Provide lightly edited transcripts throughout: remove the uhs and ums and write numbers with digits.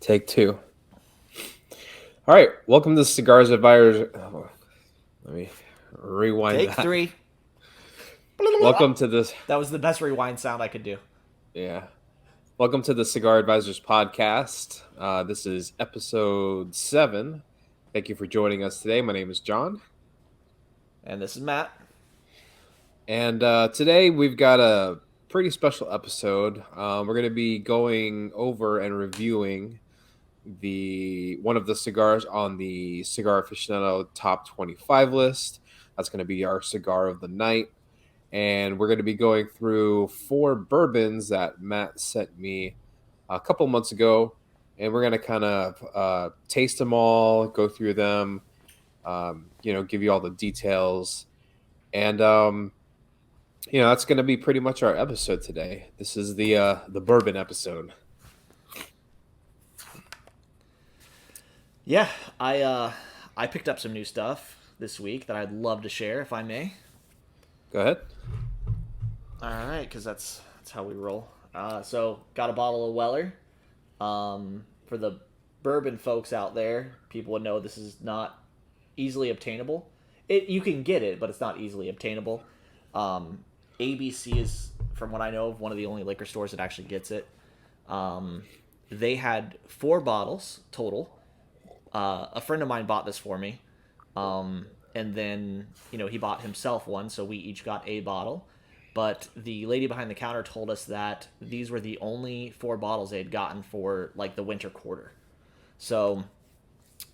Take two. All right, welcome to Cigars Advisors. Oh, let me rewind Take that. Three. Welcome to this. That was the best rewind sound I could do. Yeah. Welcome to the Cigar Advisors podcast. This is episode 7. Thank you for joining us today. My name is John. And this is Matt. And today we've got a pretty special episode. We're going to be going over and reviewing one of the cigars on the Cigar Aficianado top 25 list. That's going to be our cigar of the night. And we're going to be going through 4 bourbons that Matt sent me a couple months ago. And we're going to kind of taste them all, go through them, give you all the details. And, that's going to be pretty much our episode today. This is the bourbon episode. Yeah, I picked up some new stuff this week that I'd love to share, if I may. Go ahead. All right, because that's how we roll. So, got a bottle of Weller. For the bourbon folks out there, people would know this is not easily obtainable. You can get it, but it's not easily obtainable. ABC is, from what I know, one of the only liquor stores that actually gets it. They had 4 bottles total. A friend of mine bought this for me, and then he bought himself one, so we each got a bottle. But the lady behind the counter told us that these were the only 4 bottles they had gotten for like the winter quarter. So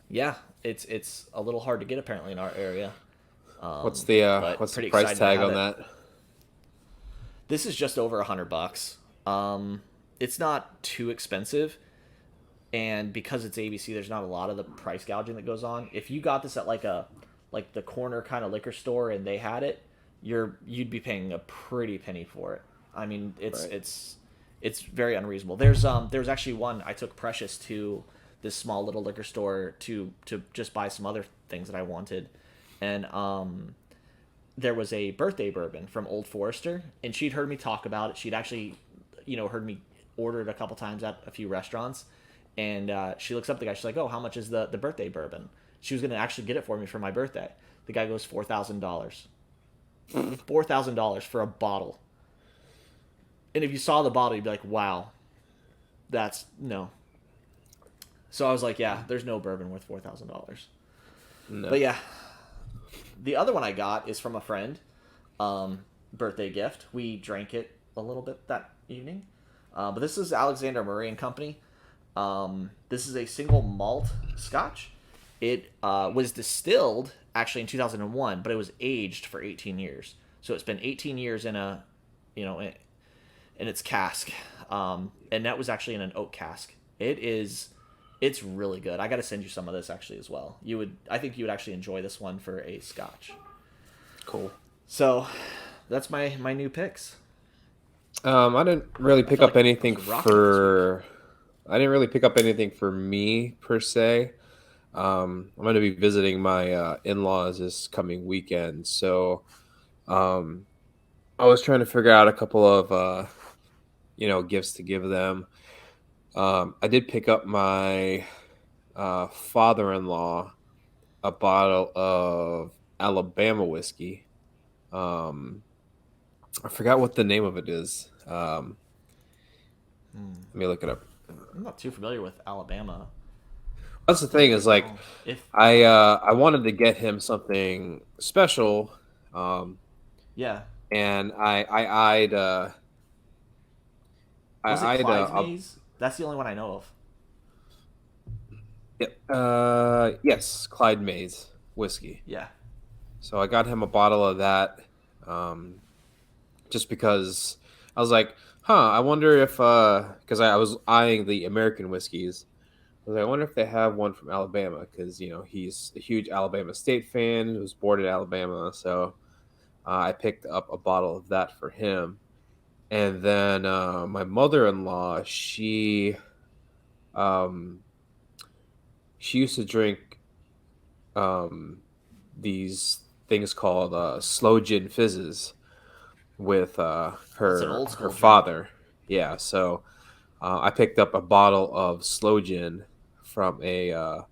yeah, it's a little hard to get apparently in our area. What's the price tag on that? This is just over $100. It's not too expensive. And because it's ABC, there's not a lot of the price gouging that goes on. If you got this at like the corner kind of liquor store and they had it, you'd be paying a pretty penny for it. I mean, it's very unreasonable. There's actually one I took Precious to this small little liquor store to just buy some other things that I wanted, and there was a birthday bourbon from Old Forester, and she'd heard me talk about it. She'd actually heard me order it a couple times at a few restaurants. And she looks up the guy. She's like, "Oh, how much is the birthday bourbon?" She was going to actually get it for me for my birthday. The guy goes $4,000. $4,000 for a bottle. And if you saw the bottle, you'd be like, "Wow, that's no." So I was like, "Yeah, there's no bourbon worth $4,000." No. But yeah, the other one I got is from a friend. Birthday gift. We drank it a little bit that evening. But this is Alexander Murray and Company. This is a single malt scotch. It was distilled actually in 2001, but it was aged for 18 years. So it's been 18 years in in its cask. And that was actually in an oak cask. It's really good. I got to send you some of this actually as well. I think you would actually enjoy this one for a scotch. Cool. So that's my new picks. I didn't really pick up anything for... I didn't really pick up anything for me, per se. I'm going to be visiting my in-laws this coming weekend. So I was trying to figure out a couple of, gifts to give them. I did pick up my father-in-law a bottle of Alabama whiskey. I forgot what the name of it is. Let me look it up. I'm not too familiar with Alabama. That's the thing is like, I wanted to get him something special. Yeah. And I eyed. Was it Clyde's Maze? That's the only one I know of. Yes, Clyde Maze whiskey. Yeah. So I got him a bottle of that, just because I was like, I wonder if, because I was eyeing the American whiskeys, was like, I wonder if they have one from Alabama because he's a huge Alabama State fan. He was born in Alabama, so I picked up a bottle of that for him. And then my mother-in-law, um, she used to drink um, these things called slow gin fizzes with That's an her old her school drink. father. Yeah, so I picked up a bottle of slow gin from a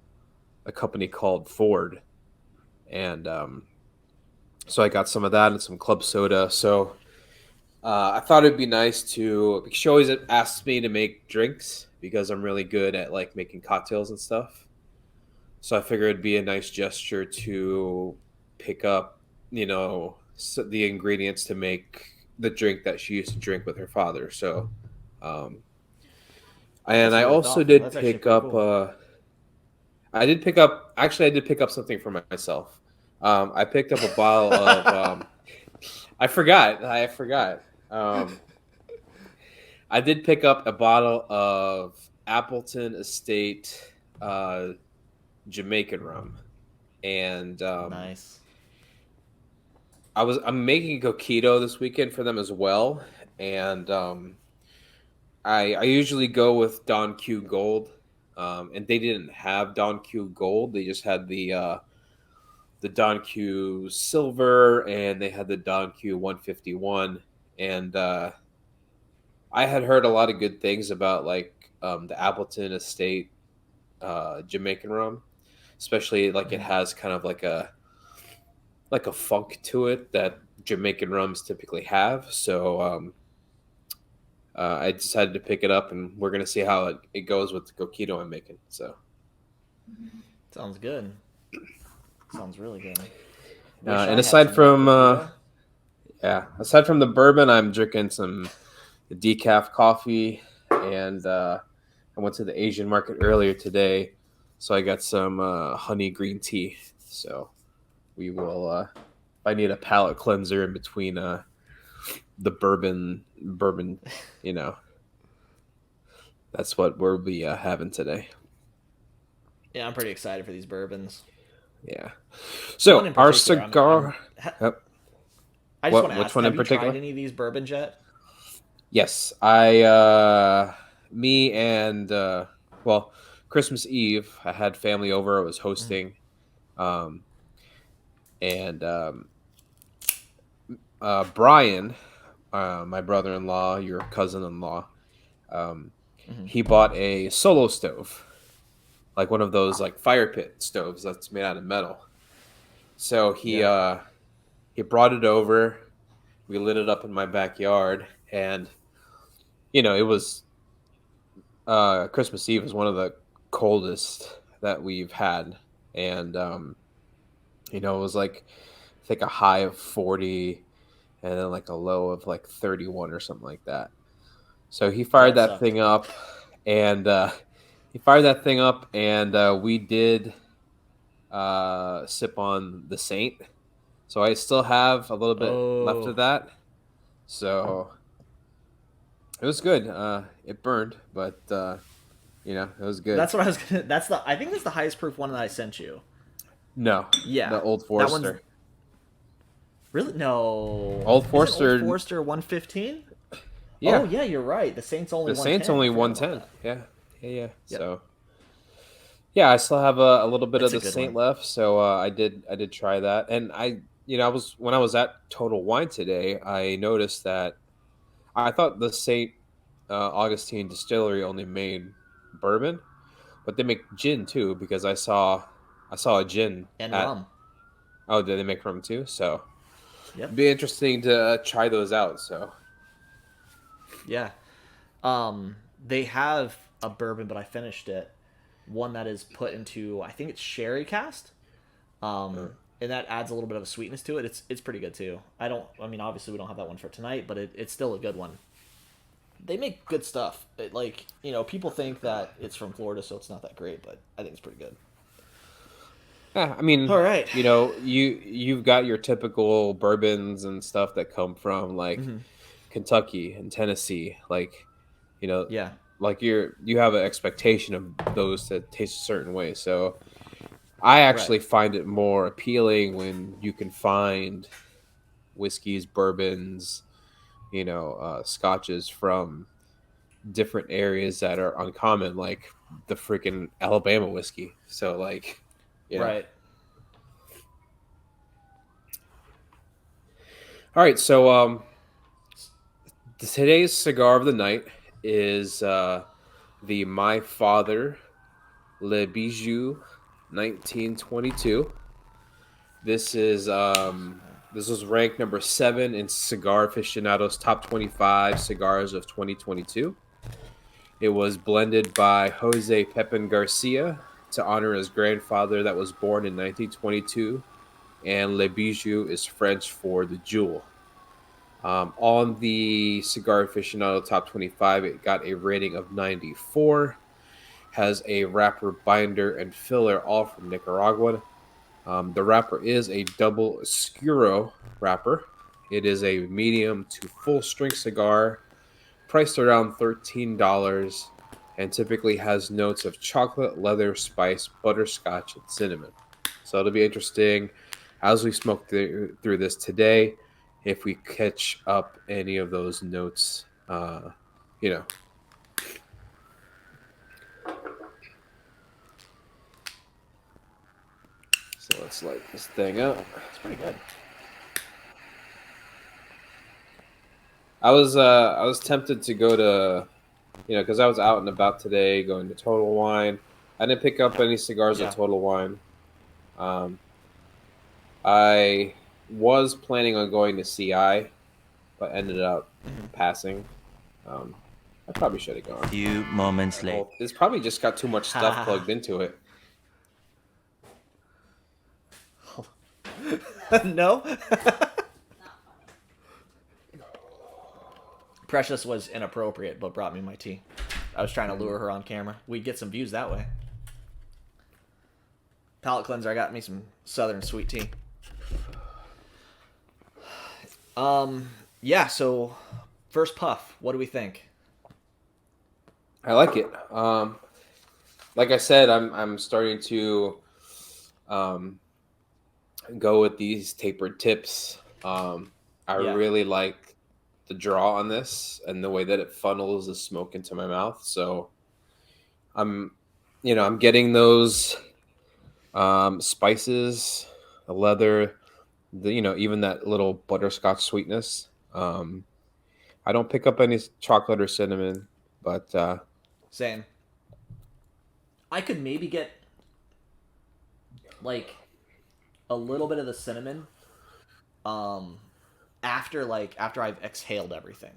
company called Ford, and so I got some of that and some club soda. So I thought it'd be nice to. She always asks me to make drinks because I'm really good at like making cocktails and stuff. So I figured it'd be a nice gesture to pick up, the ingredients to make the drink that she used to drink with her father. So, um, and That's I really also thoughtful. did That's actually pick pretty up. cool. I did pick up something for myself. I picked up a bottle of. I forgot. I forgot. Um, I did pick up a bottle of Appleton Estate Jamaican rum, and Nice. I'm making a coquito this weekend for them as well, and I usually go with Don Q Gold, and they didn't have Don Q Gold. They just had the Don Q Silver, and they had the Don Q 151, and I had heard a lot of good things about like the Appleton Estate Jamaican rum, especially like it Mhm. has kind of like a funk to it that Jamaican rums typically have. So I decided to pick it up, and we're gonna see how it goes with the coquito I'm making. So Sounds good. Sounds really good. Wish and I had some of that coquito. aside from the bourbon, I'm drinking some decaf coffee, and I went to the Asian market earlier today, so I got some honey green tea. So we will. If I need a palate cleanser in between the bourbon, you know, that's what we'll be having today. Yeah, I'm pretty excited for these bourbons. Yeah. One So in our particular, cigar. Yep. I just want What? to Which ask: one in have you tried particular? any of these bourbons yet? Yes, me and well, Christmas Eve, I had family over. I was Mhm. hosting, um, and Brian, my brother-in-law, your cousin-in-law, um, Mhm. he bought a solo stove, like one of those like fire pit stoves that's made out of metal. So Yeah. he brought it over. We lit it up in my backyard, and it was Christmas Eve was one of the coldest that we've had, and it was like I think a high of 40, and then like a low of like 31 or something like that. So Yeah, that sucked. he fired that thing up, and we did sip on the Saint. So I still have a little bit left Oh, of that. So it was good. It burned, but it was good. that's what I was gonna. That's the. I think that's the highest proof one that I sent you. No, Yeah, the Old that one's Forester. really no. Old Isn't Old Forester, Forester 115? Oh yeah. yeah, you're right. The Saints only The Saints 110. I only forgot about 110. that. Yeah, yeah, yeah. Yep, So yeah, I still have a little bit of it's a the good Saint one. left. So I did try that, and I was when I was at Total Wine today, I noticed that I thought the Saint Augustine Distillery only made bourbon, but they make gin too because I saw a gin And at. rum. Oh, did they make rum too? So Yep. it'd be interesting to try those out. So Yeah. They have a bourbon, but I finished it. One that is put into, I think it's sherry cast. uh, And that adds a little bit of a sweetness to it. It's pretty good too. I don't. I mean, obviously we don't have that one for tonight, but it's still a good one. They make good stuff. Like people think that it's from Florida, so it's not that great, but I think it's pretty good. yeah, I All mean, right. you've got your typical bourbons and stuff that come from like Mm-hmm. Kentucky and Tennessee, like you know, Yeah. like you have an expectation of those that taste a certain way. So I Right. actually find it more appealing when you can find whiskeys, bourbons, scotches from different areas that are uncommon, like the freaking Alabama whiskey. So like, yeah. Right. All right. So today's cigar of the night is the My Father Le Bijou 1922. This is this was ranked number 7 in Cigar Aficionado's top 25 cigars of 2022. It was blended by Jose Pepin Garcia to honor his grandfather that was born in 1922, and Le Bijou is French for the jewel. On the Cigar Aficionado top 25, it got a rating of 94, has a wrapper, binder, and filler, all from Nicaragua. The wrapper is a double Oscuro wrapper. It is a medium to full strength cigar, priced around $13, and typically has notes of chocolate, leather, spice, butterscotch, and cinnamon. So it'll be interesting as we smoke through this today if we catch up any of those notes. You know. So let's light this thing up. It's pretty good. I was tempted to go to, because I was out and about today going to Total Wine. I didn't pick up any cigars at Yeah. Total Wine. Um, I was planning on going to CI, but ended up passing. Um, I probably should have gone. Few moments later. Well, it's probably just got too much stuff plugged into it. No. Precious was inappropriate, but brought me my tea. I was trying to lure her on camera. We'd get some views that way. Palate cleanser. I got me some Southern sweet tea. Yeah. So, first puff. What do we think? I like it. Like I said, I'm starting to go with these tapered tips. I Yeah. really like the draw on this and the way that it funnels the smoke into my mouth. So I'm, I'm getting those spices, the leather, even that little butterscotch sweetness. I don't pick up any chocolate or cinnamon, but Same. I could maybe get like a little bit of the cinnamon um after I've exhaled everything.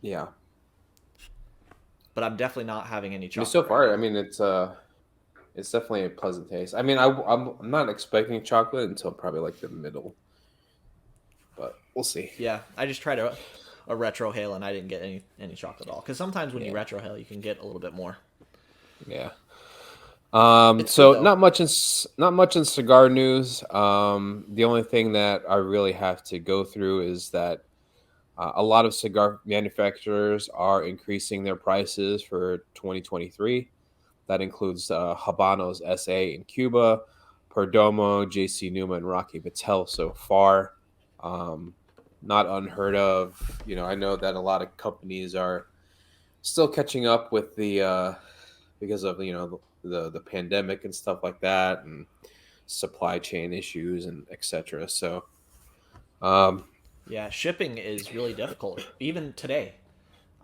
yeah. But I'm definitely not having any I mean, chocolate. so right far, now. I mean, it's definitely a pleasant taste. I mean, I'm not expecting chocolate until probably like the middle, but we'll see. Yeah, I just tried a retrohale and I didn't get any chocolate at all. Because sometimes when you Yeah, retrohale, you can get a little bit more. yeah. It's good So though. not much in cigar news. The only thing that I really have to go through is that a lot of cigar manufacturers are increasing their prices for 2023. That includes Habanos SA in Cuba, Perdomo, JC Numa, and Rocky Patel so far. Um, Not unheard of. I know that a lot of companies are still catching up with the because of the pandemic and stuff like that, and supply chain issues and etc. So um, Yeah, shipping is really difficult. Even today,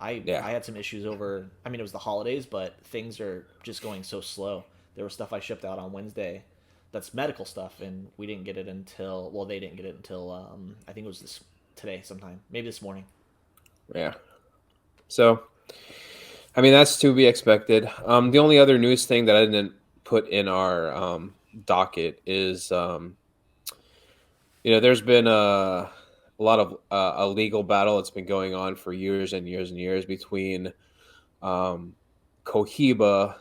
yeah, I had some issues over. I mean, it was the holidays, but things are just going so slow. There was stuff I shipped out on Wednesday, that's medical stuff, and we didn't get it until they didn't get it until I think it was this today sometime, maybe this morning. yeah. So I mean that's to be expected. The only other news thing that I didn't put in our docket is there's been a lot of a legal battle that's been going on for years and years and years between um, Cohiba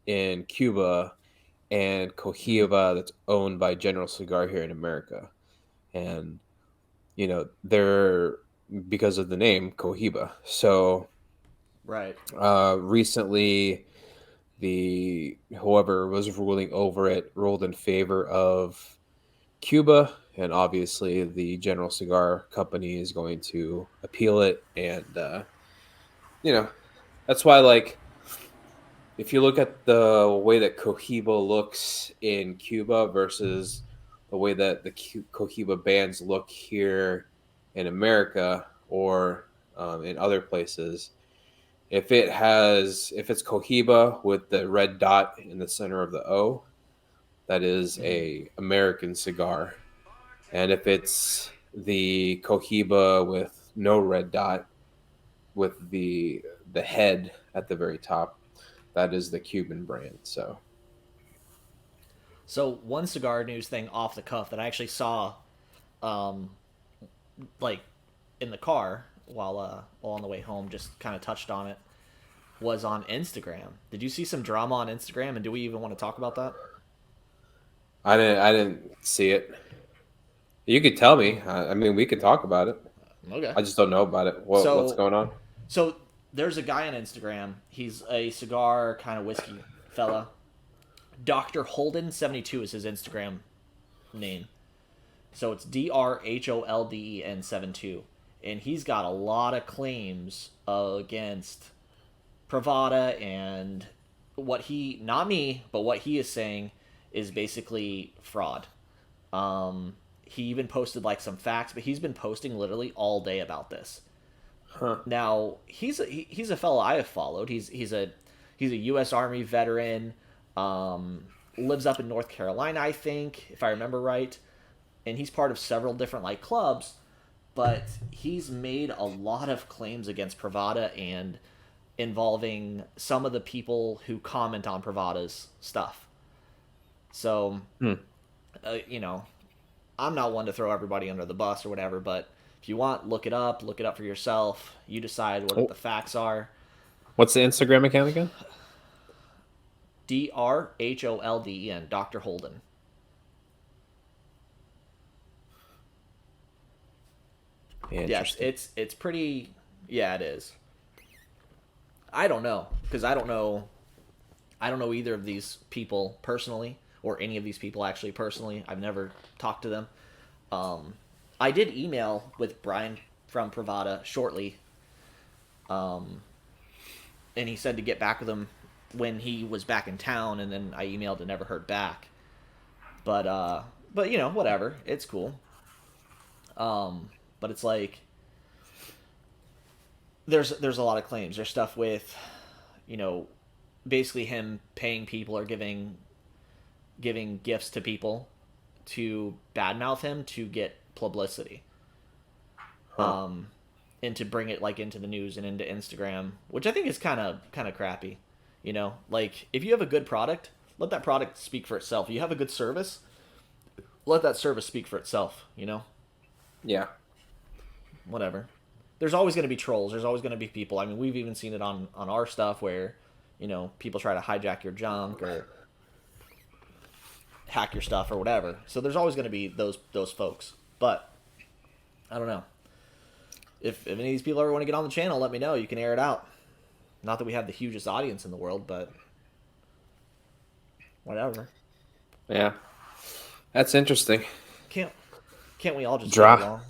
in Cuba and Hmm. Cohiba that's owned by General Cigar here in America. And, they're because of the name Cohiba. So Right. Recently, the whoever was ruling over it ruled in favor of Cuba, and obviously the General Cigar Company is going to appeal it, and you know that's why, like, if you look at the way that Cohiba looks in Cuba versus the way that the Cohiba bands look here in America or in other places, if it's Cohiba with the red dot in the center of the O, that is Hmm. a American cigar. And if it's the Cohiba with no red dot with the head at the very top, that is the Cuban brand. So, So one cigar news thing off the cuff that I actually saw, um, like in the car while on the way home, just kind of touched on it, was on Instagram. Did you see some drama on Instagram, and do we even want to talk about that? I didn't see it. You could tell me. Oh, I mean, we could talk about it. okay. I just don't know about it. What's So, going on? so there's a guy on Instagram. He's a cigar kind of whiskey fella. Dr. Holden72 is his Instagram name. So it's DRHOLDEN72. And he's got a lot of claims against Pravada, and what he, not me, but what he is saying is basically fraud. He even posted like some facts, but he's been posting literally all day about this. Huh. Now he's a fellow I have followed. He's a U.S. Army veteran. Lives up in North Carolina, I think, if I remember right, and he's part of several different like clubs. But he's made a lot of claims against Pravada and involving some of the people who comment on Pravada's stuff. So, Hmm. you know, I'm not one to throw everybody under the bus or whatever, but if you want, look it up for yourself. You decide what Oh, the facts are. what's the Instagram account again? DRHOLDEN, Dr. Holden. Yes, Interesting. it's pretty. Yeah, it is. I don't know because I don't know either of these people personally or any of these people actually personally. I've never talked to them. Um, I did email with Brian from Pravada shortly, um, and he said to get back with him when he was back in town, and then I emailed and never heard back. But but you know, whatever, it's cool. But it's like there's a lot of claims. There's stuff with, you know, basically him paying people or giving gifts to people to badmouth him to get publicity, Huh. and to bring it like into the news and into Instagram, which I think is kind of crappy. You know, like if you have a good product, let that product speak for itself. If you have a good service, let that service speak for itself. You know, Yeah. whatever. There's always going to be trolls. There's always going to be people. I mean, we've even seen it on our stuff where, you know, people try to hijack your junk or hack your stuff or whatever. So there's always going to be those folks. But I don't know. If any of these people ever want to get on the channel, let me know. You can air it out. Not that we have the hugest audience in the world, but whatever. Yeah. That's interesting. Can't can't we all just get Dra- along?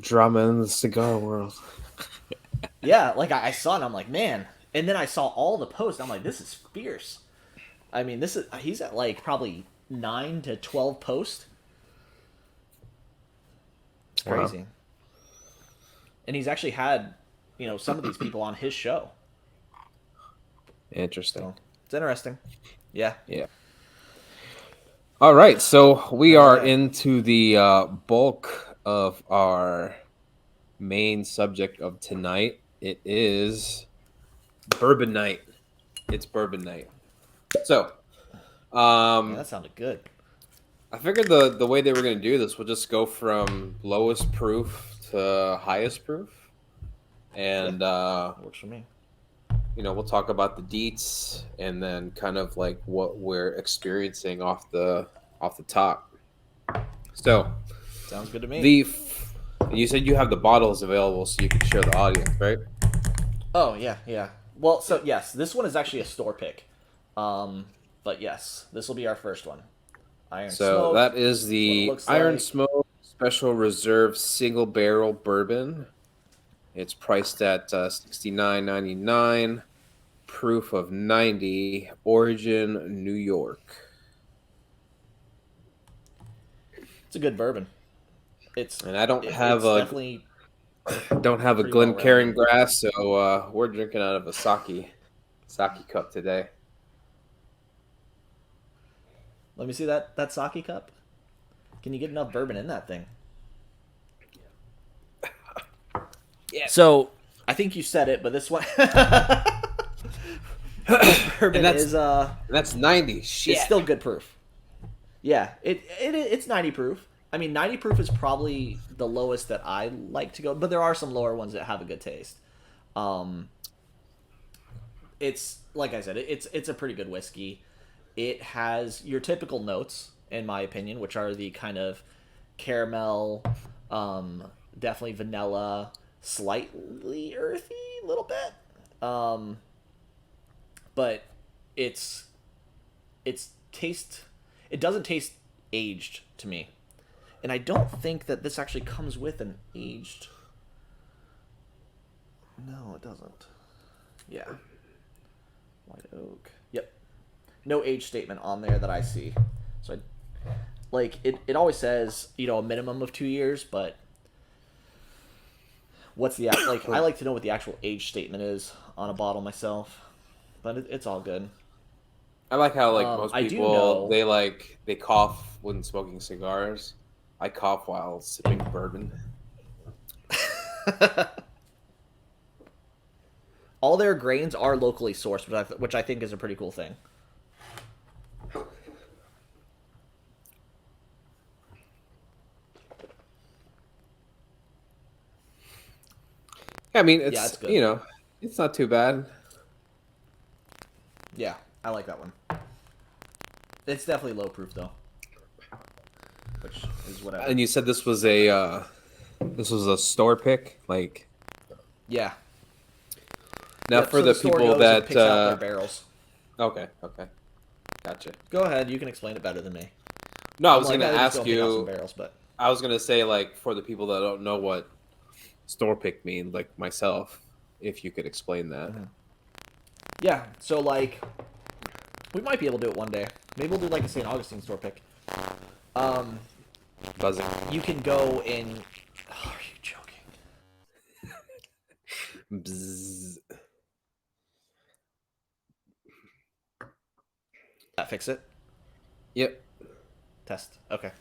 Drama in the cigar world. Yeah, like I saw it and I'm like, man. And then I saw all the posts. I'm like, this is fierce. I mean, this is he's at like probably 9 to 12 posts. It's Wow. crazy. And he's actually had, you know, some of these people on his show. Interesting. So it's interesting. Yeah. Yeah. All right. So we All are right. into the bulk of our main subject of tonight. It is bourbon night. It's bourbon night. So, Man, um, that sounded good. I figured the way they were going to do this, we'll just go from lowest proof to highest proof, Yeah, and works for me. we'll talk about the deets, and then kind of like what we're experiencing off the top. So, Sounds good to me. the you said you have the bottles available, so you can share the audience, right? Oh yeah, yeah. Well, so yes, this one is actually a store pick. But yes, this will be our first one. Iron So Smoke. that is That's what it the looks Iron like. Smoke Special Reserve Single Barrel Bourbon. It's priced at 69.99. Proof of 90. Origin New York. It's a good bourbon. And I It's definitely don't have a pretty well Glencairn rounded. glass, so we're drinking out of a sake cup today. Let me see that sake cup. Can you get enough bourbon in that thing? Yeah. So I think you said it, but this one, this and bourbon that's 90. it's Shit. still good proof. Yeah, it's 90 proof. I mean, 90 proof is probably the lowest that I like to go, but there are some lower ones that have a good taste. Um, it's like I said, it's a pretty good whiskey. It has your typical notes, in my opinion, which are the kind of caramel, um, definitely vanilla, slightly earthy, a little bit. But it's it's taste. It doesn't taste aged to me, and I don't think that this actually comes with an aged. No, it doesn't. Yeah, white oak. Yep, no age statement on there that I see. So it always says a minimum of 2 years, but what's the like? I like to know what the actual age statement is on a bottle myself, but it's all good. I like how like most I do people know. they cough when smoking cigars. I cough while sipping bourbon. All their grains are locally sourced, which I think is a pretty cool thing. Yeah, I mean Yeah, it's it's good. it's not too bad. Yeah, I like that one. It's definitely low proof though, which is whatever. And you said this was a store pick, like Yeah. now Yep. for So the the store people goes and that picks out their barrels. okay, gotcha. Go ahead. You can explain it better than me. No, I I'm was like, gonna they just go ask and pick out some you. barrels, but I was gonna say like for the people that don't know what store pick mean, like myself, if you could explain that. yeah. So like, we might be able to do it one day. Maybe we'll do like a St. Augustine store pick. Um, Buzzing. you can go and. Oh, are you joking? Bzzz. That fix it. Yep. Test. Okay.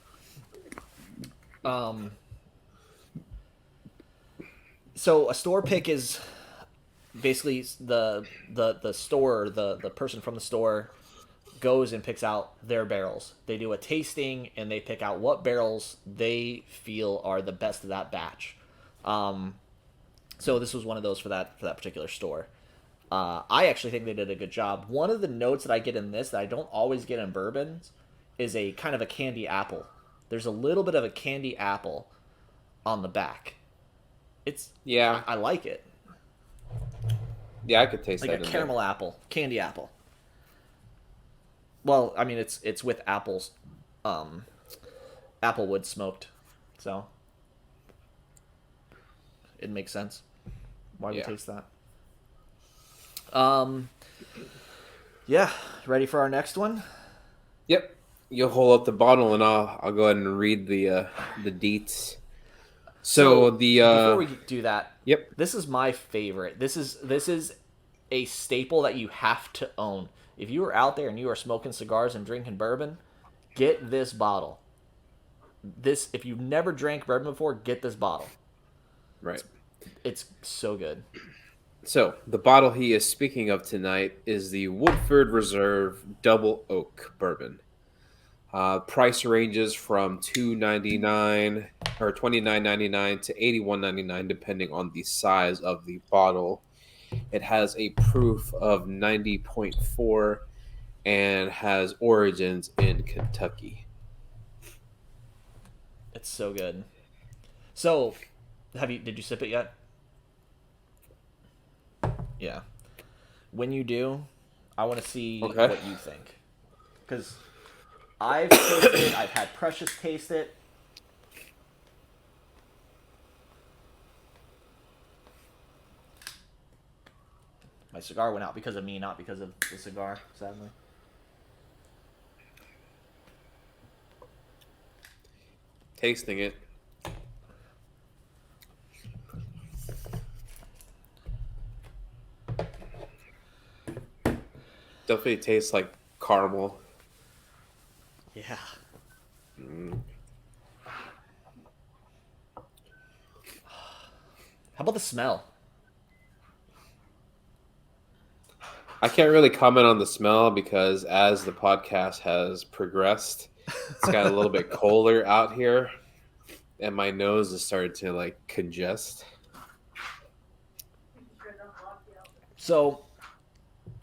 Um. So a store pick is basically the store, the person from the store goes and picks out their barrels. They do a tasting and they pick out what barrels they feel are the best of that batch. Um, so this was one of those for that particular store. I actually think they did a good job. One of the notes that I get in this that I don't always get in bourbons is a kind of a candy apple. There's a little bit of a candy apple on the back. It's Yeah. I like it, Yeah, I could taste like a that in there. caramel apple, candy apple. Well, I mean it's with apples, um, applewood smoked, so it makes sense why we Yeah. taste that. Um, yeah, ready for our next one? Yep. You'll hold up the bottle and I'll go ahead and read the deets. So So the before we do that, yep. this is my favorite. This is a staple that you have to own. If you are out there and you are smoking cigars and drinking bourbon, get this bottle. This if you've never drank bourbon before, get this bottle. Right. It's so good. So the bottle he is speaking of tonight is the Woodford Reserve Double Oak Bourbon. Price ranges from $2.99 or $29.99 to $81.99 depending on the size of the bottle. It has a proof of 90.4 and has origins in Kentucky. It's so good. So, did you sip it yet? Yeah. When you do, I want to see Okay. what you think. Because I've tasted it. I've had Precious taste it. My cigar went out because of me, not because of the cigar, sadly. Tasting it. Definitely tastes like caramel. Yeah. How about the smell? I can't really comment on the smell because as the podcast has progressed, it's got a little bit colder out here, and my nose has started to like congest. So,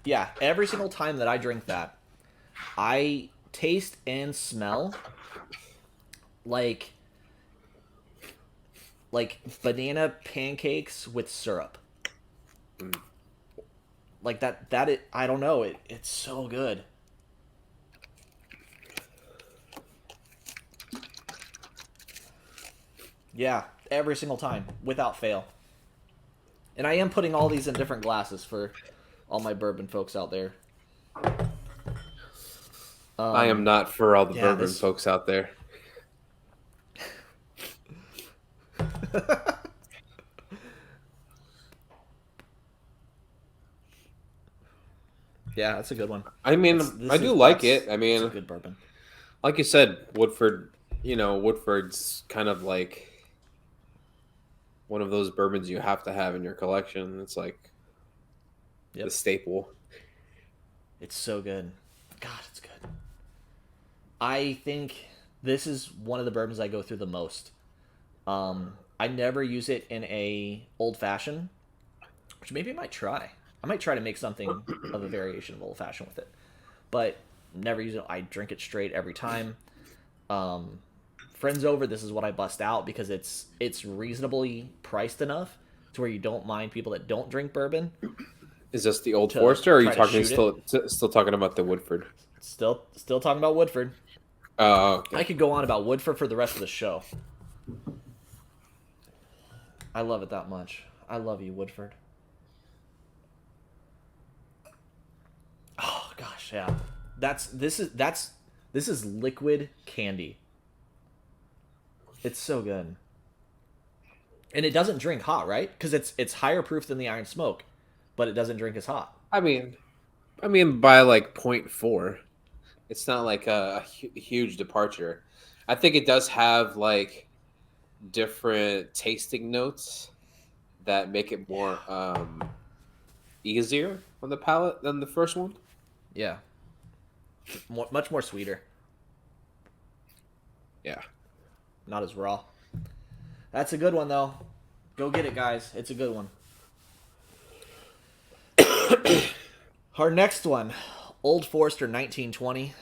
yeah, every single time that I drink that, I taste and smell like banana pancakes with syrup. Like I don't know, it's so good. Yeah, every single time without fail. And I am putting all these in different glasses for all my bourbon folks out there. I am not for all the yeah, bourbon folks out there. Yeah, that's a good one. I mean, I do like it. I mean, it's a good bourbon. Like you said, Woodford, Woodford's kind of like one of those bourbons you have to have in your collection. It's like the staple. It's so good. God, it's good. I think this is one of the bourbons I go through the most. I never use it in a old fashioned, which maybe I might try. I might try to make something of a variation of old fashioned with it, but never use it. I drink it straight every time. Friends over, this is what I bust out because it's reasonably priced enough to where you don't mind people that don't drink bourbon. Is this the Old Forester, or are you talking still talking about the Woodford? Still talking about Woodford. Oh, okay. I could go on about Woodford for the rest of the show. I love it that much. I love you, Woodford. Oh gosh, yeah. This is liquid candy. It's so good. And it doesn't drink hot, right? Because it's higher proof than the Iron Smoke, but it doesn't drink as hot. I mean, by like 0.4, it's not like a huge departure. I think it does have like different tasting notes that make it more easier on the palate than the first one. Yeah. Much more sweeter. Yeah. Not as raw. That's a good one, though. Go get it, guys. It's a good one. Our next one, Old Forester 1920.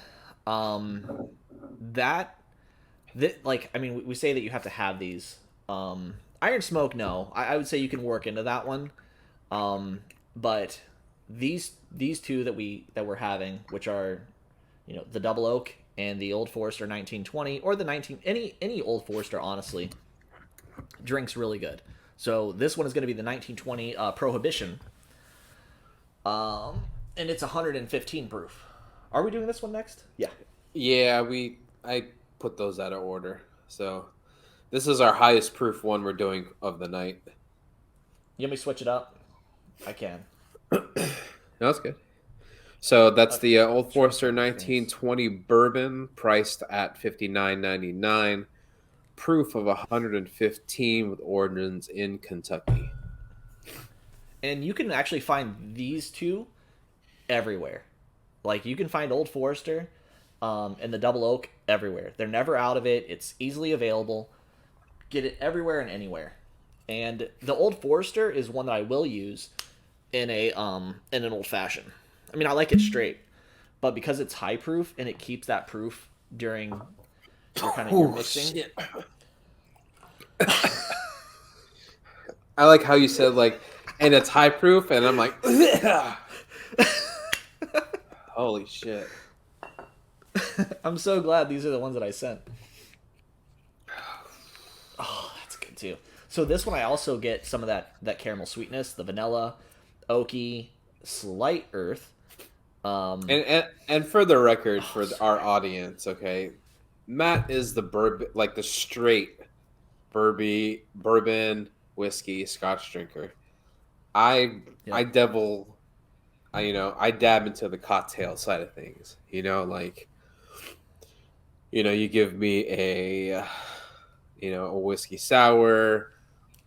We say that you have to have these. Iron Smoke, no. I would say you can work into that one. But these two that we're having, which are, the Double Oak and the Old Forester 1920, or the any Old Forester, honestly, drinks really good. So this one is going to be the 1920 Prohibition. And it's 115 proof. Are we doing this one next? Yeah. Yeah, I put those out of order. So this is our highest proof one we're doing of the night. You want me to switch it up? I can. No, that's good. So that's the Old Forester 1920 bourbon, priced at $59.99. Proof of 115 with origins in Kentucky. And you can actually find these two everywhere. Like, you can find Old Forester and the Double Oak everywhere. They're never out of it. It's easily available. Get it everywhere and anywhere. And the Old Forester is one that I will use in an old fashioned. I mean, I like it straight, but because it's high proof and it keeps that proof during your mixing. Shit. I like how you said, like, and it's high proof, and I'm like, ugh. Holy shit. I'm so glad these are the ones that I sent. Oh, that's good too. So this one I also get some of that caramel sweetness, the vanilla, oaky, slight earth. And for the record, Oh, for so our good. audience, okay, Matt is the bourbon, like the straight bourbon whiskey Scotch drinker. I I Yep. devil, I dab into the cocktail side of things. Like you give me a whiskey sour,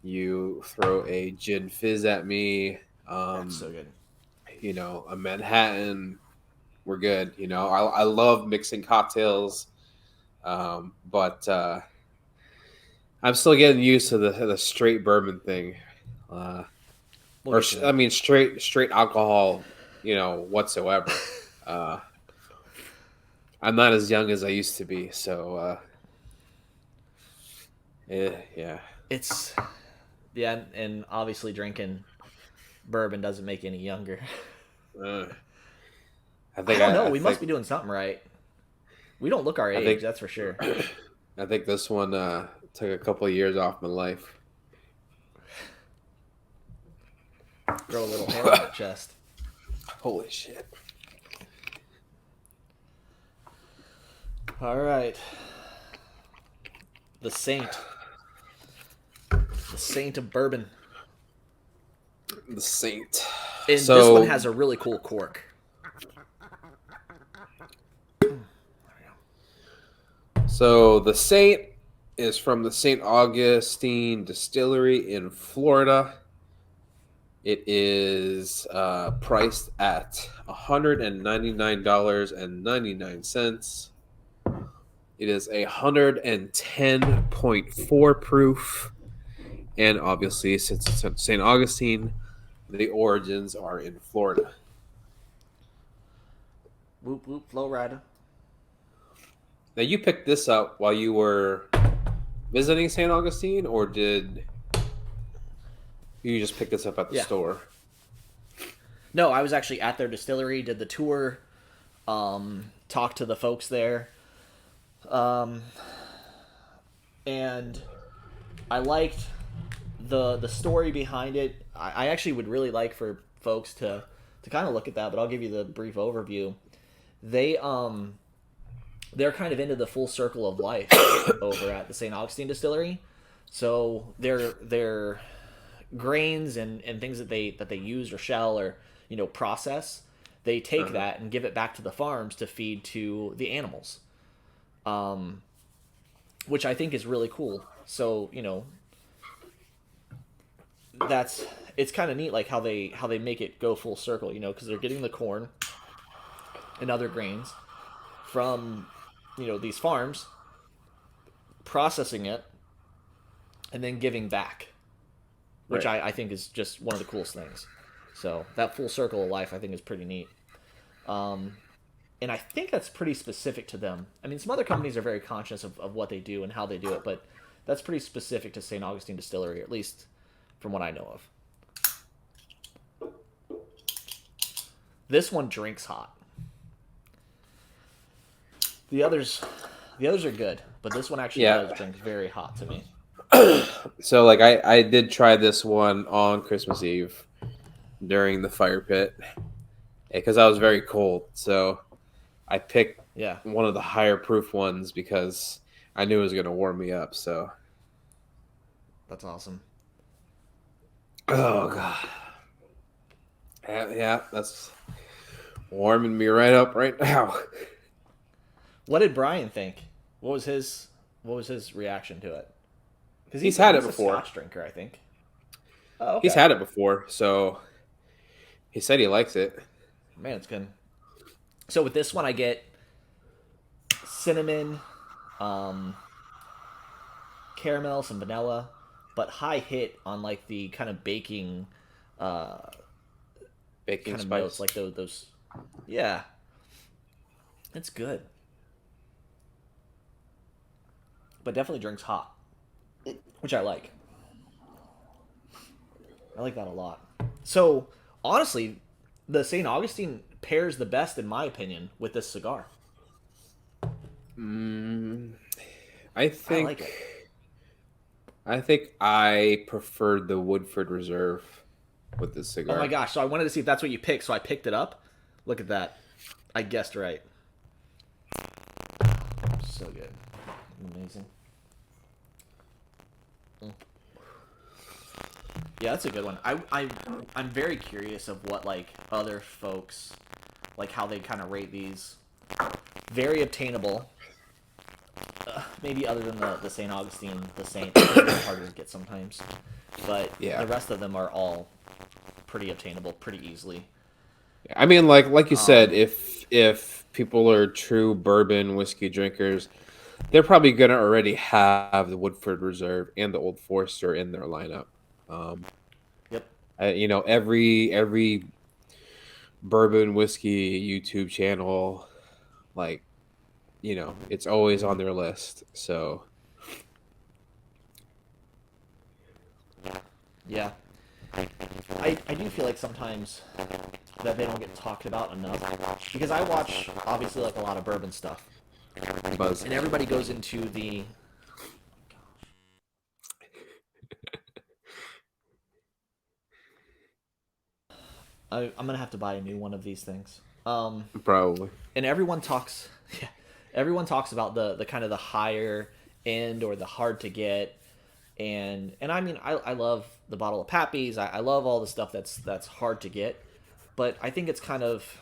you throw a gin fizz at me, That's so good. a Manhattan, we're good. I love mixing cocktails, but I'm still getting used to the straight bourbon thing, uh, We'll get to I it. mean straight alcohol, whatsoever. Uh, I'm not as young as I used to be, so yeah. It's yeah, and obviously drinking bourbon doesn't make you any younger. Uh, I I think don't know. I We must think be doing something right. We don't look our I age, think that's for sure. I think this one took a couple of years off my life. Grow a little hair on that chest. Holy shit! All right. The Saint. The Saint of Bourbon. The Saint. And this one So has a really cool cork. So the Saint is from the St. Augustine Distillery in Florida. It is priced at $199.99. It is 110.4 proof. And obviously, since it's at St. Augustine, the origins are in Florida. Whoop whoop, flow rider. Now, you picked this up while you were visiting St. Augustine, or did you just pick this up at the Yeah. store? No, I was actually at their distillery, did the tour, talked to the folks there, um, and I liked the story behind it. I actually would really like for folks to kind of look at that, but I'll give you the brief overview. They they're kind of into the full circle of life over at the St. Augustine distillery. So their grains and things that they use or shell or process, they take Uh-huh. that and give it back to the farms to feed to the animals, which I think is really cool. So that's it's kind of neat, like how they make it go full circle, because they're getting the corn and other grains from these farms, processing it, and then giving back, which Right. I think is just one of the coolest things. So that full circle of life I think is pretty neat. And I think that's pretty specific to them. I mean, some other companies are very conscious of what they do and how they do it, but that's pretty specific to St. Augustine Distillery, at least from what I know of. This one drinks hot. The others, the others are good, but this one actually Yeah. does drink very hot to me. So like I did try this one on Christmas Eve during the fire pit because I was very cold. So I picked Yeah, one of the higher proof ones because I knew it was going to warm me up. So that's awesome. oh god, yeah, that's warming me right up right now. What did Brian think? What was his reaction to it? Because He's he's had it he's a before. Scotch drinker, I think. Oh, He's okay. had it before, so he said he likes it. Man, it's good. So with this one, I get cinnamon, um, caramel, some vanilla, but high hit on like the kind of baking, uh, Baking kind of notes, spice. like those. Yeah, it's good, but definitely drinks hot, which I like. I like that a lot. So honestly, the St. Augustine pairs the best, in my opinion, with this cigar. Mm, I I like it. think I think I preferred the Woodford Reserve with this Oh my cigar. gosh! So I wanted to see if that's what you picked, so I picked it up. Look at that. I guessed right. So good. Amazing. Mm. Yeah, that's a good one. I'm very curious of what like other folks like how they kind of rate these. Very obtainable. Maybe other than the St. Augustine, the Saint, it's harder to get sometimes. But Yeah. the rest of them are all pretty obtainable pretty easily. I mean, like you said, Um, if people are true bourbon whiskey drinkers, they're probably gonna already have the Woodford Reserve and the Old Forester in their lineup. Um, yep. every bourbon whiskey YouTube channel, like it's always on Mm-hmm. their list. So Yeah. I do feel like sometimes that they don't get talked about enough because I watch obviously like a lot of bourbon stuff buzz. and everybody goes into the I'm gonna have to buy a new one of these things. Probably. And everyone talks, yeah, everyone talks about the kind of the higher end or the hard to get, and I mean I love the bottle of Pappy's. I love all the stuff that's hard to get, but I think it's kind of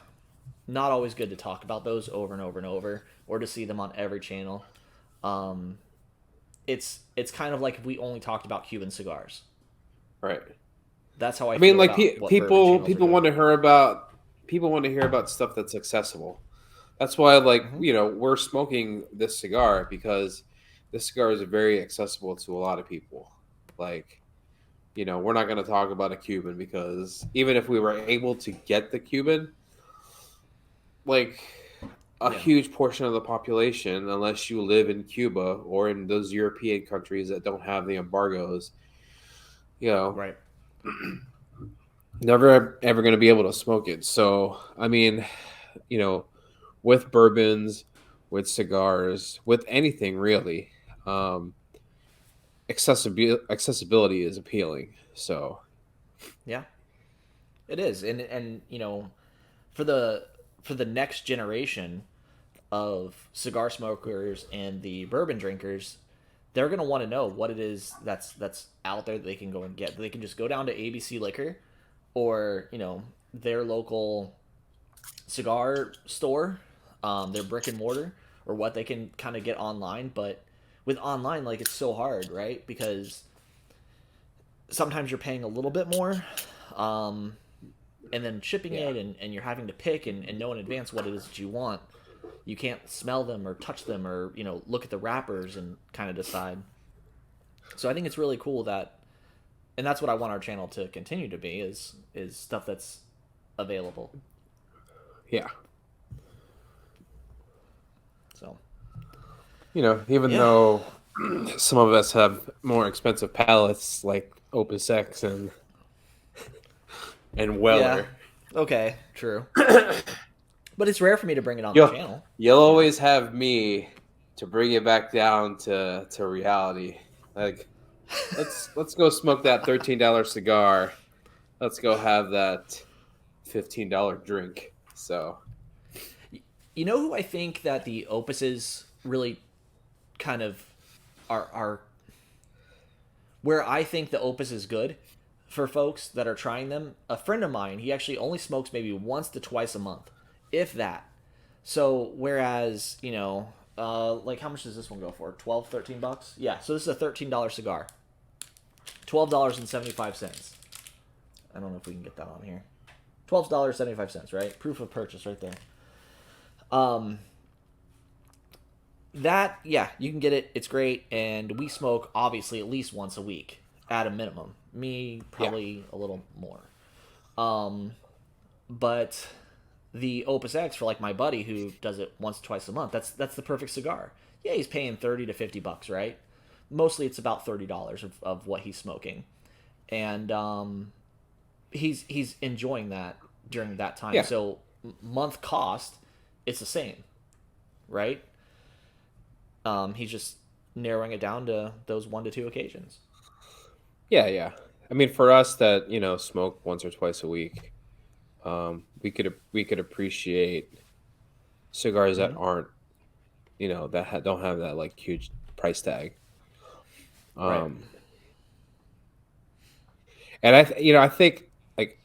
not always good to talk about those over and over and over or to see them on every channel. Um, it's kind of like if we only talked about Cuban cigars. Right. That's how I I mean, feel like about what bourbon people channels are people doing. want to hear about stuff that's accessible. That's why, like, Hmm. we're smoking this cigar because this cigar is very accessible to a lot of people. Like, we're not going to talk about a Cuban because even if we were able to get the Cuban, like a Yeah. huge portion of the population, unless you live in Cuba or in those European countries that don't have the embargoes, you know, Right. never ever going to be able to smoke it. So, I mean, you know, with bourbons, with cigars, with anything really, um, accessibility is appealing. So, Yeah. It is, and for the next generation of cigar smokers and the bourbon drinkers, they're gonna want to know what it is that's out there that they can go and get. They can just go down to ABC Liquor, or their local cigar store, their brick and mortar, or what they can kind of get online. But with online, like it's so hard, right? Because sometimes you're paying a little bit more, um, and then shipping yeah. it, and you're having to pick and know in advance what it is that you want. You can't smell them or touch them or look at the wrappers and kind of decide. So I think it's really cool that, and that's what I want our channel to continue to be is stuff that's available. Yeah. So Even yeah, though some of us have more expensive palettes like Opus X and yeah, Weller, okay, true. But it's rare for me to bring it on the you'll channel. you'll You know. always have me to bring it back down to reality. Like, let's go smoke that $13 cigar. Let's go have that $15 drink. So, You know who I think that the opuses really kind of are where I think the opus is good for folks that are trying them. A friend of mine, he actually only smokes maybe once to twice a month, if that. So whereas like how much does this one go for? 12, $13? Yeah. So this is a $13 cigar, $12.75. I don't know if we can get that on here. $12.75, right? Proof of purchase right there. Um, that yeah, you can get it. It's great, and we smoke obviously at least once a week at a minimum. Me yeah. probably a little more. Um, but the Opus X for like my buddy who does it once twice a month. That's the perfect cigar. Yeah, he's paying 30 to 50 bucks, right? Mostly it's about $30 of what he's smoking, and he's enjoying that during that time. Yeah. So month cost, it's the same, right? He's just narrowing it down to those 1 to 2 occasions. Yeah, yeah. I mean, for us that smoke once or twice a week, we could appreciate cigars that Mm-hmm. aren't don't have that like huge price tag. Right. Um, and I think like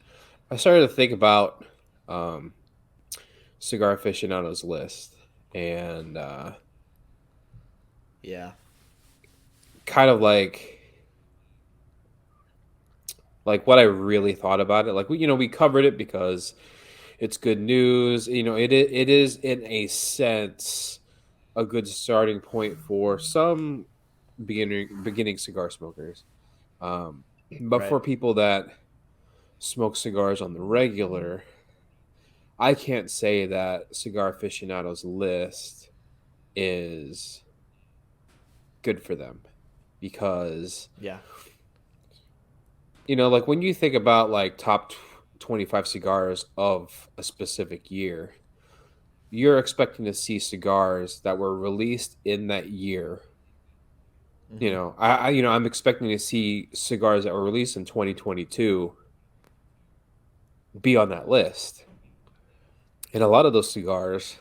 I started to think about um, Cigar Aficionado's list and Yeah. kind of like what I really thought about it. Like we covered it because it's good news. It is in a sense a good starting point for some beginning cigar smokers. Um, but Right. for people that smoke cigars on the regular, I can't say that Cigar Aficionado's list is good for them because Yeah. like when you think about like top 25 cigars of a specific year, you're expecting to see cigars that were released in that year. Mm-hmm. I'm expecting to see cigars that were released in 2022 be on that list. And a lot of those cigars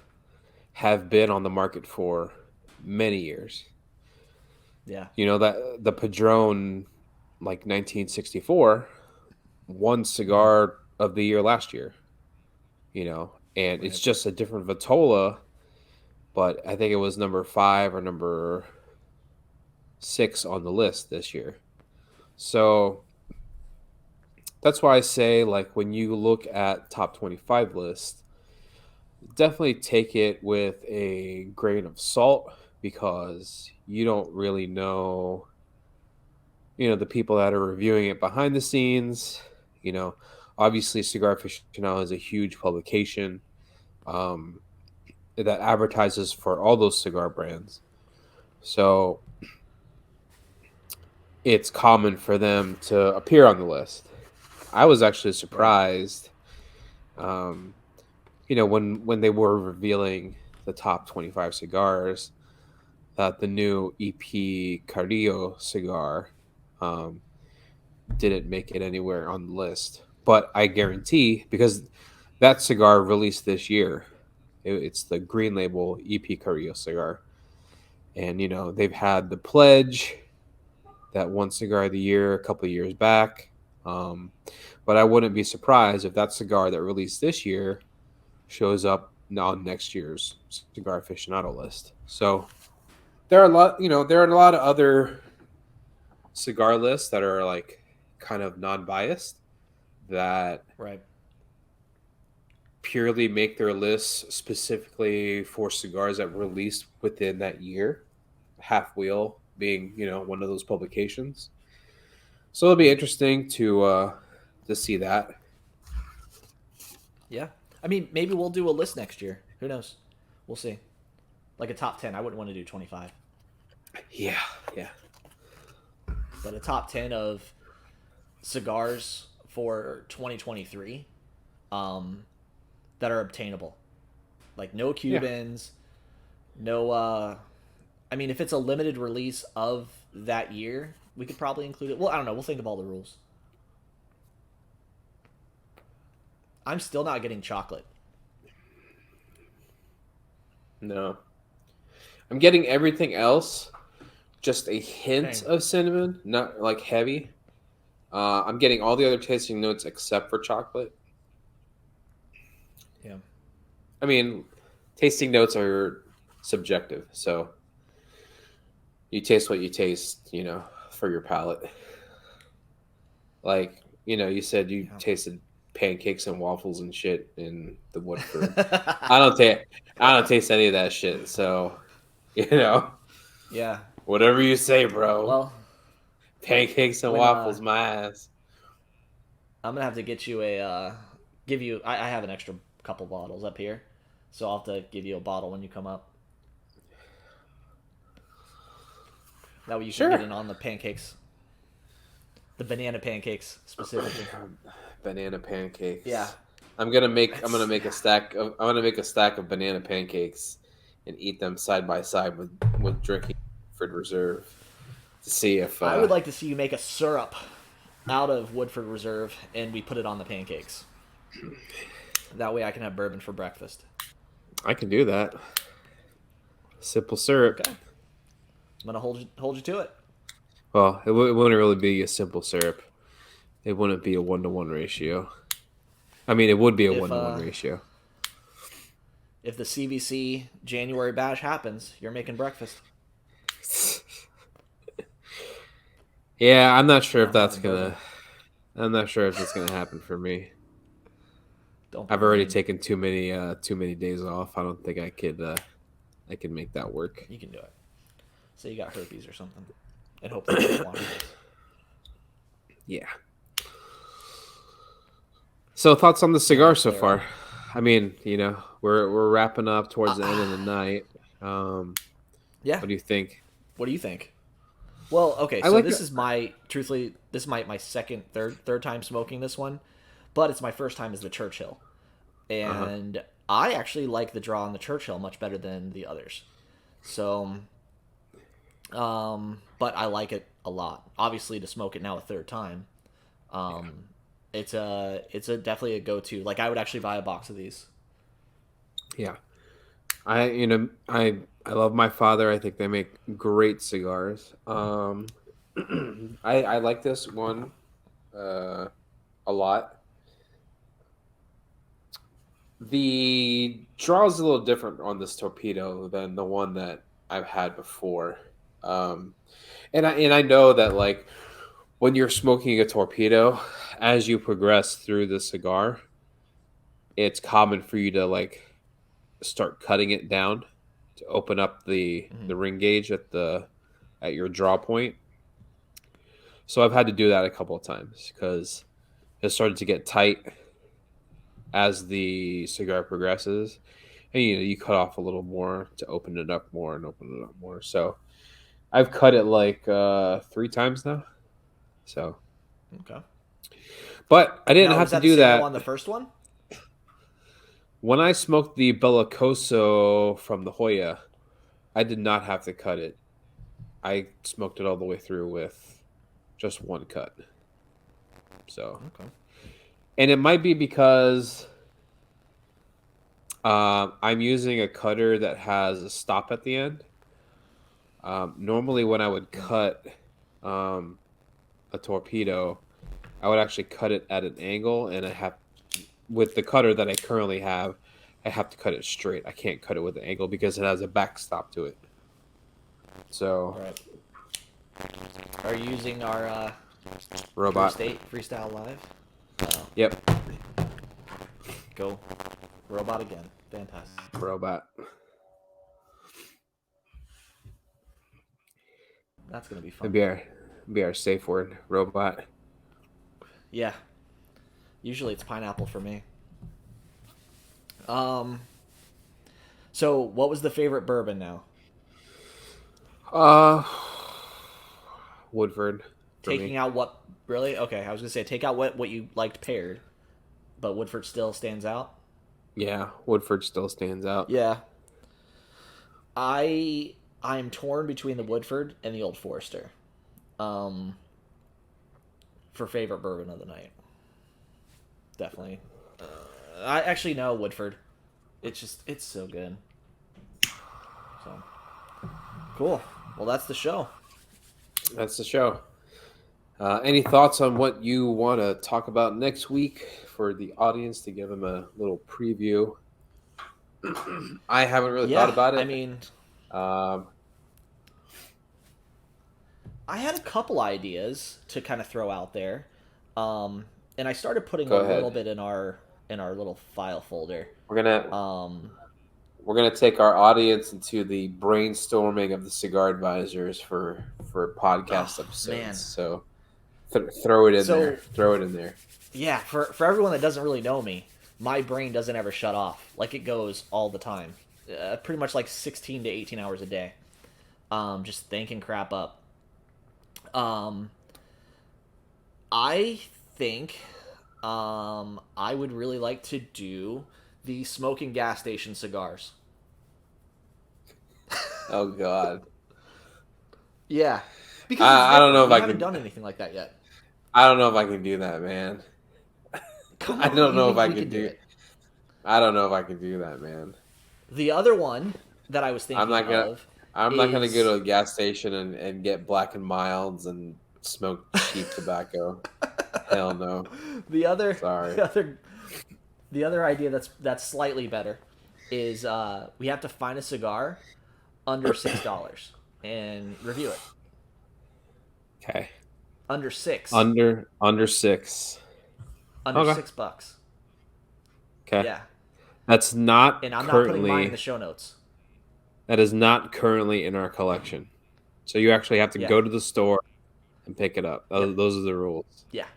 have been on the market for many years. Yeah. That the Padron, like 1964, won Mm-hmm. cigar of the year last year. And it's Right. just a different Vitola, but I think it was number 5 or number 6 on the list this year. So that's why I say, like, when you look at top 25 list, definitely take it with a grain of salt because you don't really know, the people that are reviewing it behind the scenes. You know, Obviously, Cigar Aficionado is a huge publication um, that advertises for all those cigar brands. So it's common for them to appear on the list. I was actually Right. surprised, um, when they were revealing the top 25 cigars, that the new EP Carrillo cigar um, didn't make it anywhere on the list. But I guarantee, because that cigar released this year, it's the Green Label EP Carrillo cigar. And, they've had the Pledge, that one cigar of the year a couple of years back. Um, but I wouldn't be surprised if that cigar that released this year shows up on next year's Cigar Aficionado list. So there are a lot of other cigar lists that are like kind of non-biased that Right. purely make their lists specifically for cigars that were released within that year. Half Wheel being, one of those publications. So it'll be interesting to see that. Yeah. I mean, maybe we'll do a list next year. Who knows? We'll see. Like a top 10. I wouldn't want to do 25, Yeah, yeah. but a top 10 of cigars for 2023 um, that are obtainable. Like no Yeah. Cubans, no I mean if it's a limited release of that year, we could probably include it. Well, I don't know, we'll think of all the rules. I'm still not getting chocolate. No. I'm getting everything else, just a hint Dang. of cinnamon, not like heavy. I'm getting all the other tasting notes except for chocolate. Yeah. I mean, tasting notes are subjective, so you taste what you taste, for your palate. Like, you said you tasted pancakes and waffles and shit in the Woodford. I don't taste I don't taste any of that shit. So, you know, Yeah. whatever you say, bro. Well, Pancakes and when waffles, my ass. I'm gonna have to get you a give you. I have an extra couple bottles up here, so I'll have to give you a bottle when you come up. That way you can get Sure. in on the pancakes, the banana pancakes specifically. Banana pancakes. Yeah. I'm gonna That's make a stack of I'm gonna make a stack of banana pancakes and eat them side by side with drinking Woodford Reserve to see if I would like to see you make a syrup out of Woodford Reserve and we put it on the pancakes. That way I can have bourbon for breakfast. I can do that. Simple syrup. Okay. I'm gonna hold you to it. Well, it wouldn't really be a simple syrup. It wouldn't be a 1-to-1 ratio. I mean, it would be a If 1-to-1 ratio. if the CVC January bash happens, you're making breakfast. Yeah, I'm not sure And if I'm that's having gonna. bourbon. I'm not sure if that's gonna happen for me. Don't be I've already mean. taken too many days off. I don't think I could make that work. You can do it. Say you got herpes or something, and hope that you don't watch this. Yeah. So thoughts on the You want cigar to so flare far? up? I mean, we're wrapping up towards the end of the Uh, night. Um, yeah. what do you think? What do you think? Well, okay, I so like this it. is my truthfully this is my second third time smoking this one, but it's my first time as the Churchill, Uh huh. and I actually like the draw on the Churchill much better than the others. So, but I like it a lot. Obviously, to smoke it now a third time, Yeah. um, it's a definitely a go to. Like I would actually buy a box of these. Yeah. I love my father. I think they make great cigars. I like this one uh, a lot. The draw is a little different on this torpedo than the one that I've had before. Um, and I know that like when you're smoking a torpedo, as you progress through the cigar, it's common for you to like start cutting it down to open up Mm-hmm. the ring gauge at your draw point. So I've had to do that a couple of times because it started to get tight as the cigar progresses, and you cut off a little more to open it up more and open it up more. So I've cut it like 3 times now. So, Okay. but I didn't Now, have was to that the do same on that the first one? when I smoked the Bellicoso from the Hoya. I did not have to cut it. I smoked it all the way through with just one cut. So, Okay. and it might be because I'm using a cutter that has a stop at the end. Normally, when I would cut um, a torpedo, I would actually cut it at an angle, and I have with the cutter that I currently have, I have to cut it straight. I can't cut it with an angle because it has a backstop to it. So, All right. Are you using our robot. freestyle live? Oh, Yep, go robot again. Fantastic. robot. That's gonna be fun. Maybe our safe word, robot. Yeah. Usually it's pineapple for me. Um. So, what was the favorite bourbon now? Uh, Woodford for Taking me. out what really? Okay, I was gonna say take out what you liked paired, but Woodford still stands out. Yeah, Woodford still stands out. Yeah. I'm torn between the Woodford and the Old Forester. Um, for favorite bourbon of the night, definitely. I actually know Woodford. It's so good. So cool. Well, that's the show. That's the show. Any thoughts on what you want to talk about next week for the audience to give them a little preview? I haven't really thought Yeah, about I it. mean, Um, I had a couple ideas to kind of throw out there, and I started putting a go little ahead. bit in our little file folder. We're gonna Um, we're gonna take our audience into the brainstorming of the cigar advisors for podcast oh episodes. man, So throw it in there. so Throw it in there. yeah, for everyone that doesn't really know me, my brain doesn't ever shut off. Like it goes all the time, pretty much like 16 to 18 hours a day. Just thinking crap up. Um, I think I would really like to do the smoking gas station cigars. Oh God. Yeah, because it's I don't know different. if We I haven't can. done anything like that yet. I don't know if I can do that, man. Come I on, don't you know if think I we can could do do. it? I don't know if I can do that, man. The other one that I was I'm thinking not gonna. of I'm not gonna go is to a gas station and get Black and Milds and smoke cheap tobacco. Hell no. the other Sorry. the other the other idea that's slightly better is we have to find a cigar under $6 and review it. Okay. Under six, Under six. under Okay. $6. Okay. Yeah, That's not and I'm not putting mine in the currently. show notes. That is not currently in our collection. So you actually have to Yeah, go to the store and pick it up. yep, Those are the rules. yeah,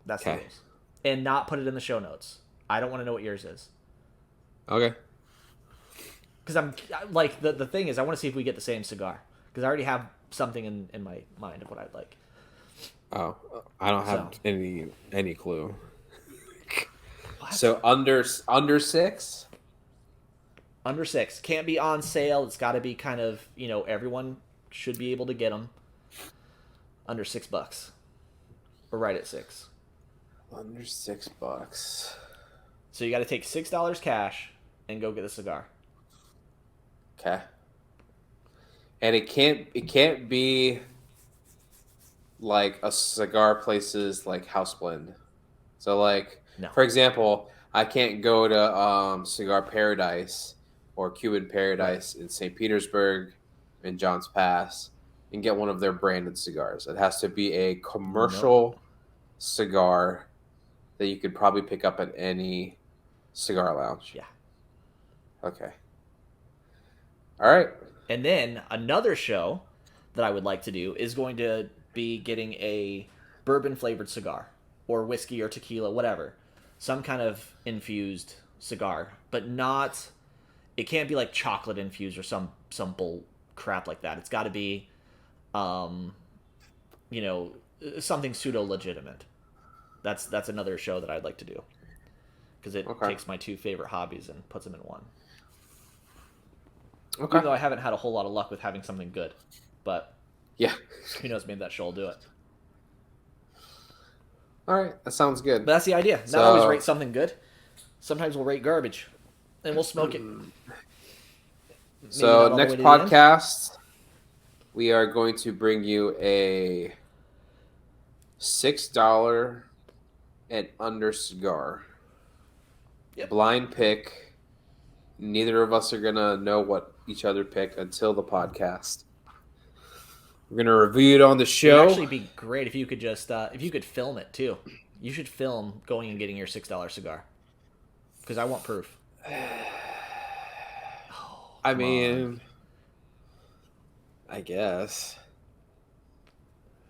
that's the Okay. rules. And not put it in the show notes. I don't want to know what yours is Okay. because I'm like the thing is I want to see if we get the same cigar because I already have something in my mind of what I'd like. Oh, I don't have So any clue. what? So under six. Under six can't be on sale. It's got to be kind of everyone should be able to get them under $6 or right at six. Under $6. So you got to take $6 cash and go get a cigar. Okay. And it can't be like a cigar place's like house blend. So like No, for example, I can't go to Cigar Paradise or Cuban right? Paradise in St. Petersburg in Johns Pass and get one of their branded cigars. It has to be a Nope. commercial cigar that you could probably pick up at any cigar lounge. Yeah. Okay. All right. And then another show that I would like to do is going to be getting a bourbon flavored cigar or whiskey or tequila, whatever. Some kind of infused cigar, but not it can't be like chocolate infused or some bull crap like that. It's got to be um you know something pseudo legitimate. That's another show that I'd like to do because it Okay. takes my two favorite hobbies and puts them in one. Okay. Even though I haven't had a whole lot of luck with having something good, but Yeah. who knows? Maybe that show will do it. All right. That sounds But good. that's the idea. Not always So rate something good. Sometimes we'll rate garbage, and we'll smoke it. Maybe So not all the way next to the end. podcast, we are going to bring you a $6 and under cigar. Yep. Blind pick. Neither of us are gonna know what each other pick until the podcast. We're gonna review it on the It would show. actually be great if you could just if you could film it too. You should film going and getting your $6 cigar because I want proof. I Come on. mean, I guess.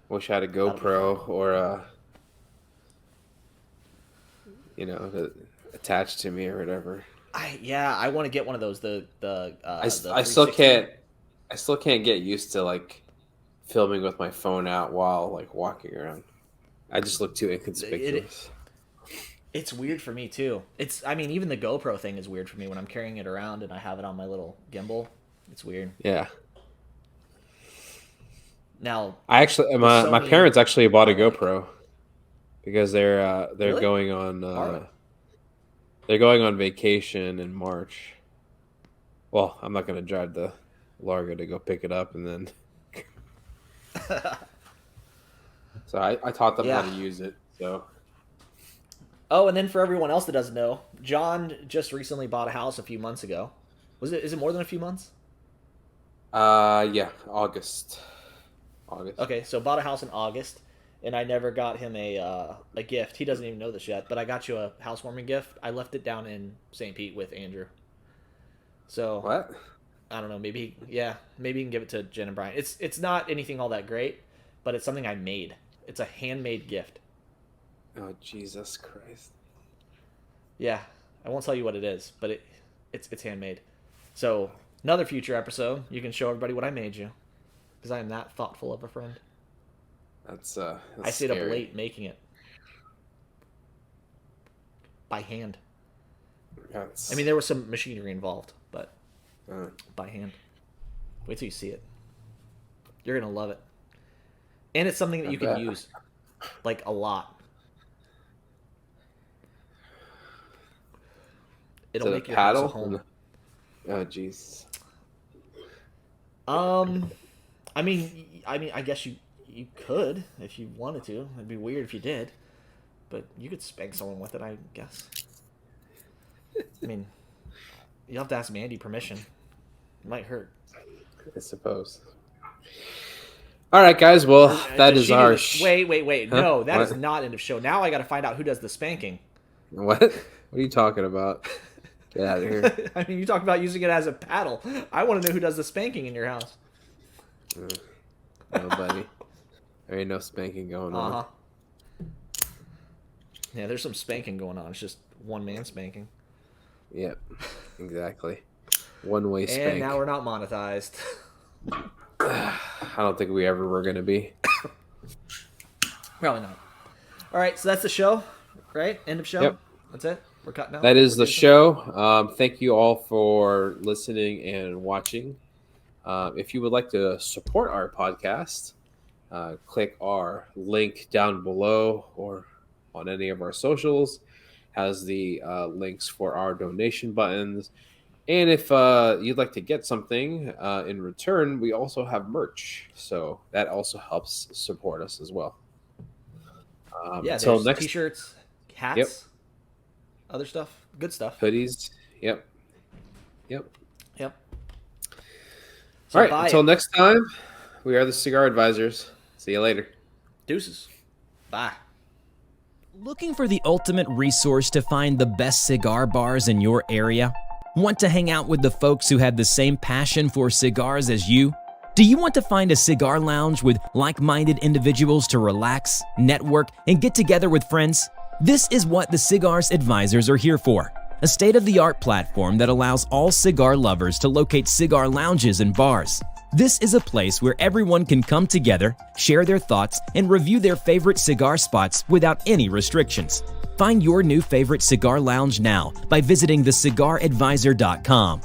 Wish I had a That'll be fun. GoPro or attached to me or whatever. I want to get one of those. The I the still 360. can't. I still can't get used to like filming with my phone out while like walking around. I just look too inconspicuous. It's weird for me too. I mean, even the GoPro thing is weird for me when I'm carrying it around and I have it on my little gimbal. It's weird. Yeah. Now, I actually the my Sony. parents actually bought a Oh, like, GoPro because they're really? going on Borrow it. they're going on vacation in March. Well, I'm not going to drive to Largo to go pick it up and then so I taught them how Yeah. to use it. So Oh, and then for everyone else that doesn't know, John just recently bought a house a few months ago. Is it more than a few months? yeah, August. Okay, so bought a house in August, and I never got him a gift. He doesn't even know this yet, but I got you a housewarming gift. I left it down in St. Pete with Andrew. So What? I don't know. Maybe maybe you can give it to Jen and Brian. It's not anything all that great, but it's something I made. It's a handmade gift. Oh, Jesus Christ. Yeah, I won't tell you what it is, but it's handmade. So another future episode, you can show everybody what I made you, because I am that thoughtful of a friend. That's I stayed up scary. late making it. by hand. That's, I mean, there was some machinery involved, but by hand. Wait till you see it. You're going to love it. And it's something that you can use, like, a lot. It'll make your house a home. Oh, jeez. I mean, I guess you could if you wanted to. It'd be weird if you did, but you could spank someone with it, I guess. I mean, you have to ask Mandy permission. It might hurt. I suppose. All right, guys. Well, that is our. Wait. Huh? No, that What? is not end of show. Now I got to find out who does the spanking. What? What are you talking about? Get out of here. I mean, you talk about using it as a paddle. I want to know who does the spanking in your house. No, buddy. There ain't no spanking going on. Yeah, there's some spanking going on. It's just one man spanking. Yep, exactly. One-way spank. And now we're not monetized. I don't think we ever were going to be. Probably not. All right, so that's the show, right? End of show? Yep. That's it? We're cutting out? That is the show. Thank you all for listening and watching. If you would like to support our podcast, click our link down below or on any of our socials. Has the links for our donation buttons. And if you'd like to get something in return, we also have merch. So that also helps support us as well. Yeah, until there's next t-shirts, hats, Yep. other stuff, good stuff. hoodies. Yep. So All right. buy Until it. next time, we are the Cigar Advisors. See you later. Deuces. Bye. Looking for the ultimate resource to find the best cigar bars in your area? Want to hang out with the folks who have the same passion for cigars as you? Do you want to find a cigar lounge with like-minded individuals to relax, network, and get together with friends? This is what the Cigars Advisors are here for. A state-of-the-art platform that allows all cigar lovers to locate cigar lounges and bars. This is a place where everyone can come together, share their thoughts, and review their favorite cigar spots without any restrictions. Find your new favorite cigar lounge now by visiting thecigaradvisor.com.